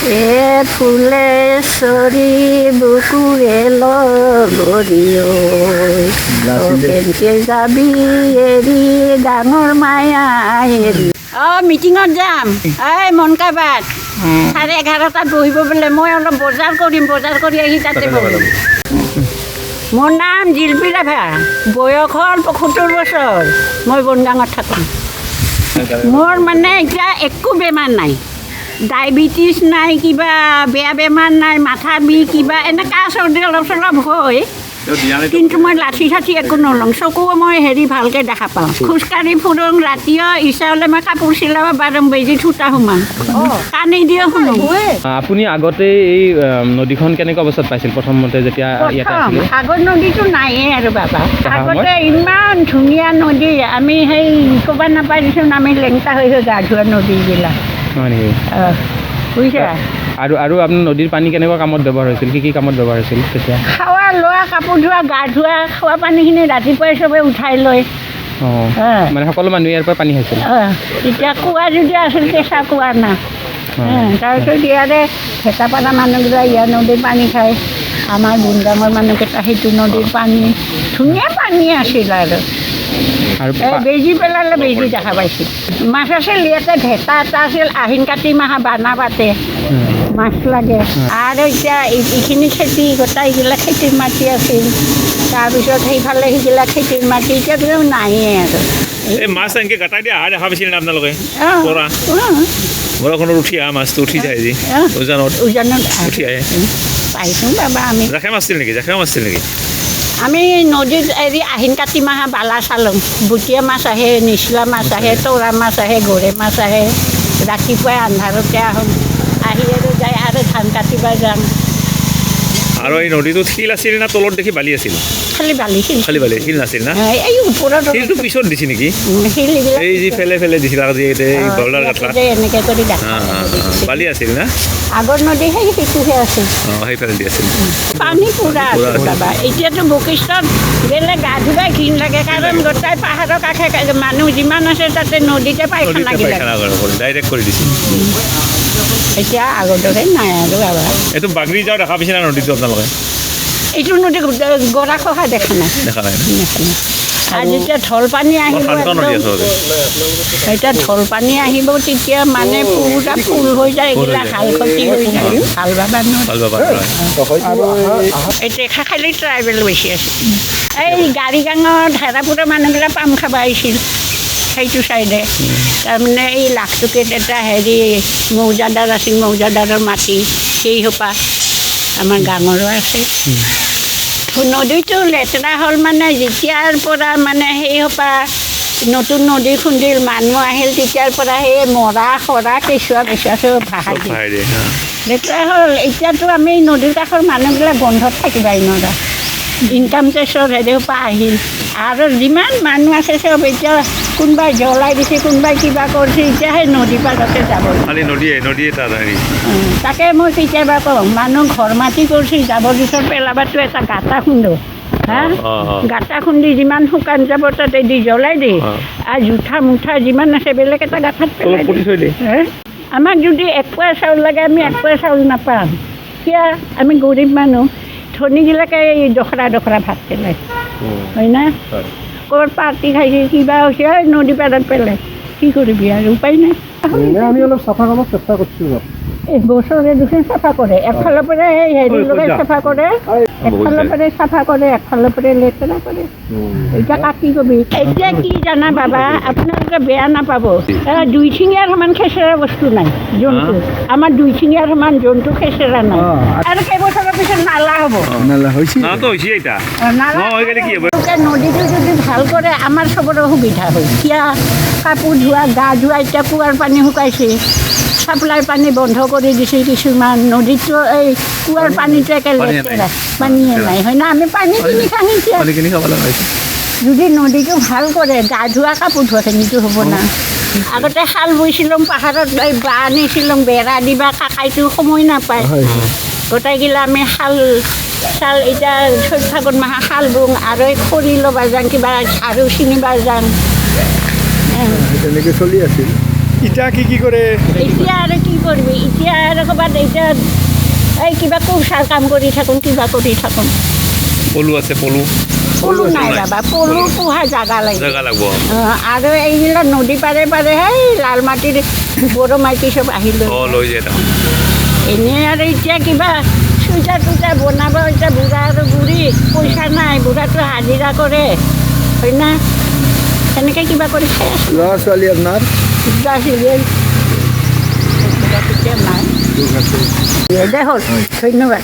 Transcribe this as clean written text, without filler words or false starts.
ফুলে চৰি বুকুৰে লগৰিও কেনেকে যাবি এৰি ডাঙৰ মায়া এৰি মিটিঙত যাম এই মনকাবাত 11:30 বহিব বোলে মই অলপ বজাৰ কৰিম বজাৰ কৰি আহি তাতে বহিম মোৰ নাম জিলপি ৰাভা বয়স হ'ল 75 বছৰ মই বনগাঁৱত থাকোঁ মোৰ মানে এতিয়া একো বেমাৰ নাই ডায়েবেটিছ নাই কিবা বেয়া বেমাৰ নাই মাথা বিষ কিবা এনেকুৱা চৰ্দি অলপ চলপ হয় কিন্তু মই লাঠি চাঠি একো নলওঁ চকু মই হেৰি ভালকৈ দেখা পাওঁ খোজকাঢ়ি ফুৰোঁ ৰাতিও ইচ্ছা হ'লে মই কাপোৰ চিলাব পাৰোঁ বেজি থোতা সোমাম কান্দি দিও শুনো আপুনি আগতে এই নদীখন কেনেকুৱা অৱস্থাত পাইছিল প্ৰথমতে যেতিয়া ইয়াতে আছিলে আগৰ নদীটো নাইয়ে আৰু বাবা আগতে ইমান ধুনীয়া নদী আমি সেই ক'ব নাপাৰিছোঁ আমি লেংটা হৈ গা ধোৱা নদীবিলাক হয় নেকি বুজিছা আৰু আৰু আপোনাৰ নদীৰ পানী কেনেকুৱা কামত ব্যৱহাৰ হৈছিল কি কামত ব্যৱহাৰ হৈছিল তেতিয়া খোৱা লোৱা কাপোৰ ধোৱা গা ধোৱা খোৱা পানীখিনি ৰাতিপুৱাই চবে উঠাই লয় মানে সকলো মানুহে ইয়াৰ পৰা পানী খাইছিল এতিয়া কুঁৱা যদি আছিল কেঁচা কুঁৱা না তাৰপিছত ইয়াৰে ভেটাপাৰা মানুহবিলাক ইয়াৰ নদীৰ পানী খায় আমাৰ গুণগামৰ মানুহকেইটা সেইটো নদীৰ পানী ধুনীয়া পানী আছিল আৰু বেজি পেলালে বেজি দেখা পাইছিল মাছ আছিল ইয়াতে ভেটা এটা আছিল আহিন কাতি মাহ বানা পাতে মাছ লাগে আৰু এতিয়া এইখিনি খেতি গোটাইগিলা খেতিৰ মাটি আছিল তাৰপিছত সেইফালে সেইগিলা খেতিৰ মাটি এতিয়া কিন্তু নাইয়ে আৰু এই মাছ এনেকৈ গাটাই দিয়া দেখা পাইছিল নে আপোনালোকে পৰা বৰষুণত উঠি আহা মাছটো উঠি যায় যি উজানত উঠি আহে পাইছোঁ বাবা আমি জাখে মাছ আছিল নেকি জাখে মাছ আছিল নেকি আমি নদীত হেৰি আহিন কাতি মাহা বালা চালোঁ বুটিয়া মাছ আহে নিচলা মাছ আহে তৰা মাছ আহে গৰৈ মাছ আহে ৰাতিপুৱাই আন্ধাৰতে আহোঁ আহি আৰু যাই আৰু ধান কাটিব যাম আৰু এই নদীটোত শিল আছিল না তলত দেখি বালি আছিল খালি বালি শিল খালি বালি শিল নাছিল না এই ওপৰত শিলটো পিছত দিছে নেকি শিল এই যি ফেলে ফেলে দিছিল বৰ্ডাৰ কাটলা এনেকৈ কৰি দেখা বালি আছিল না আগৰ নদী সেইটোহে আছিল সেইফালে দি আছিল পানী পুৰা আছিল বাবা এতিয়াতো বশিষ্ঠত গ'লে গা ধুবাই ঘিণ লাগে কাৰণ গোটাই পাহাৰৰ কাষে মানুহ যিমান আছে তাতে নদীতে পায়খানা ডাইৰেক্ট কৰি দিছিল এতিয়া আগৰ দৰে নাই আৰু বাবা এইটো বাগৰি যাওঁ দেখা পাইছে না নদীটো আপোনালোকে এইটো নদী গৰা খহা দেখা নাই দেখা নাই আৰু যেতিয়া ঢল পানী আহিব এতিয়া ঢল পানী আহিব তেতিয়া মানে পুৰা ফুল হৈ যায় এইবিলাক হাল ক্ষতি হৈ যায় ভাল বাবা এতিয়া খালি ট্ৰাইবেল বেছি আছে এই গাড়ী গাঙৰ ধাৰাপুৰৰ মানুহবিলাক পাম খাব আহিছিল সেইটো চাইডে তাৰমানে এই লাখটুকিত এটা হেৰি মৌজাদাৰ আছিল মৌজাদাৰৰ মাটি সেই সোপা আমাৰ গাঁৱৰো আছে নদীটো লেতেৰা হ'ল মানে যেতিয়াৰ পৰা মানে সেই সোপা নতুন নদী খুন্দিল মানুহ আহিল তেতিয়াৰ পৰা সেই মৰা খৰা কেঁচুৱা চব ভাসাই দিয়ে লেতেৰা হ'ল এতিয়াতো আমি নদীৰ কাষৰ মানুহবিলাক বন্ধত থাকিবাই নোৱাৰা ইনকাম টেক্সৰ হেৰি সোপা আহিল আৰু যিমান মানুহ আছে চব এতিয়া কোনোবাই জ্বলাই দিছে কোনোবাই কিবা কৰিছে এতিয়া সেই নদী পাৰতে যাব তাকে মই কেতিয়াবা কওঁ মানুহ ঘৰ মাটি কৰিছে জাবৰ জোঁথৰ পেলাবাতো এটা গাঁতা খুন্দো গাঁতা খুন্দি যিমান শুকান যাব তাতে দি জ্বলাই দিয়ে আৰু জোঠা মুঠা যিমান আছে বেলেগ এটা গাঁথাত পেলাই দিয়ে আমাক যদি 1 পোৱা চাউল লাগে আমি 1 পোৱা চাউল নাপাম কিয় আমি গৰীব মানুহ ধনীগিলাকে এই দখৰা ভাত পেলাই হয় না ক'ৰবাত পাৰ্টি খাইছে কিবা হৈছে নদী পাৰত পেলাই কি কৰিবি আৰু উপায় নাই আমি অলপ চাফা কৰাৰ চেষ্টা কৰিছোঁ এই বছৰে দুখন চাফা কৰে একফালৰ পৰা এই হেৰি লগাই চাফা কৰে একফালৰ পৰা চাফা কৰে একফালৰ পৰা লেতেৰা কৰে এতিয়া কাটি কবি এতিয়া কি জানা বাবা আপোনালোকে বেয়া নাপাব 2 ঠিঙীয়াৰ সমান খেচেৰা বস্তু নাই জন্তু আমাৰ 2 ঠিঙীয়াৰ সমান জন্তু খেচেৰা নাই আৰু কেইবছৰৰ পিছত নালা হ'ব নদীটো যদি ভাল কৰে আমাৰ চবৰে সুবিধা হয় এতিয়া কাপোৰ ধোৱা গা ধোৱা এতিয়া কুঁৱাৰ পানী শুকাইছে চাপ্লাই পানী বন্ধ কৰি দিছে কিছুমান নদীতো এই কুঁৱাৰ পানীটো একে লেতেৰা পানীয়ে নাই হয় না আমি পানী কিনি খাওঁ এতিয়া যদি নদীটো ভাল কৰে গা ধোৱা কাপোৰ ধোৱাখিনিতো হ'ব না আগতে শাল বৈছিলোঁ পাহাৰত বাঁহ আনিছিলোঁ বেৰা দিবা কাকাইটো সময় নাপায় গোটাইগিলা আমি শাল এতিয়া 4 ফাগুন মাহ শাল বওঁ আৰু এই খৰি ল'বা যাওঁ কিবা ঝাৰু চিনিবা যাওঁ তেনেকৈ চলি আছিল ইটা কি কৰে এতিয়া আৰু কি কৰিবি এতিয়া আৰু ক'ৰবাত এতিয়া এই কিবা কৌচাৰ কাম কৰি থাকোঁ কিবা কৰি থাকোঁ পলু আছে পলু পলু নাই যাবা পলু পোহা জাগা লাগিব জেগা লাগব আৰু এইবিলাক নদী পাৰে পাৰে সেই লাল মাটিৰ বড়ো মাইকী চব আহিলোঁ অঁ লৈ যায় তাৰমানে এনেই আৰু এতিয়া কিবা চুইটাৰ টুইটাৰ বনাব এতিয়া বুঢ়া আৰু বুঢ়ী পইচা নাই বুঢ়াটো হাজিৰা কৰে হয় না সেনেকৈ কিবা কৰি খাই আছোঁ ল'ৰা ছোৱালী আপোনাৰ কিবা চিৰিয়েল নাই দে হ'ল ধন্যবাদ